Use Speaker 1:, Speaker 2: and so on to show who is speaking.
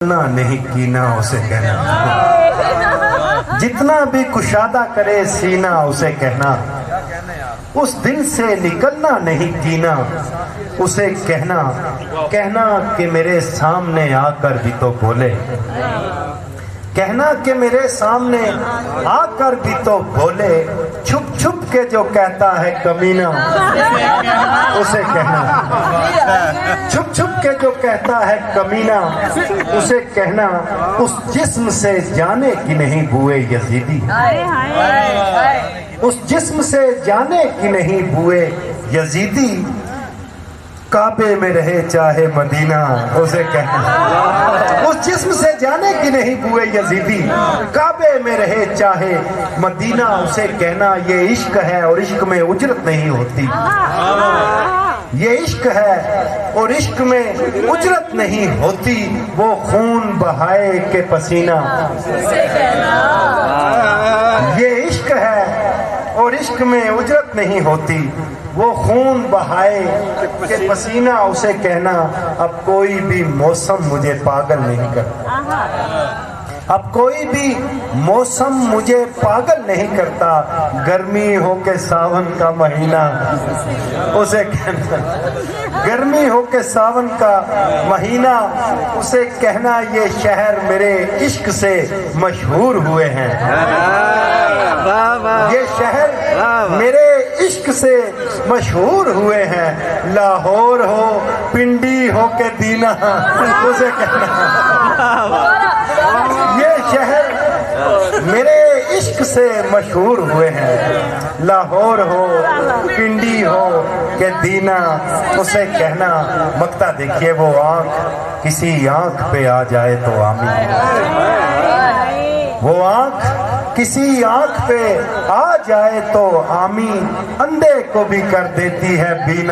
Speaker 1: ना नहीं कीना उसे कहना, जितना भी कुशादा करे सीना उसे कहना, उस दिल से निकलना नहीं कीना उसे कहना, कहना कि मेरे सामने आकर भी तो बोले, कहना कि मेरे सामने आकर भी तो बोले, छुप छुप के जो कहता है कमीना उसे कहना, छुप छुप के जो कहता है कमीना उसे कहना, उस जिस्म से जाने की नहीं बुए यजीदी, उस जिस्म से जाने की नहीं बुए यजीदी, काबे में रहे चाहे मदीना उसे कहना, उस जिस्म से जाने की नहीं बुए यजीदी, काबे में रहे चाहे मदीना उसे कहना। ये इश्क है और इश्क में उजरत नहीं होती, ये इश्क है और इश्क में उजरत नहीं होती, वो खून बहाए के पसीना उसे कहना। ये इश्क है और इश्क में उजरत नहीं होती, वो खून बहाए के पसीना उसे कहना। अब कोई भी मौसम मुझे पागल नहीं करता, अब कोई भी मौसम मुझे पागल नहीं करता, गर्मी हो के सावन का महीना उसे कहना, गर्मी हो के सावन का महीना उसे कहना। ये शहर मेरे इश्क से मशहूर हुए हैं, ये शहर मेरे इश्क से मशहूर हुए हैं, लाहौर हो पिंडी हो के दीना उसे कहना। ये शहर मेरे इश्क से मशहूर हुए हैं, लाहौर हो पिंडी हो के दीना उसे कहना। मक्ता देखिए वो आंख किसी आंख पे आ जाए तो आमीन, वो आंख किसी आंख पे आ जाए तो आमीन, अंधे को भी कर देती है बीना।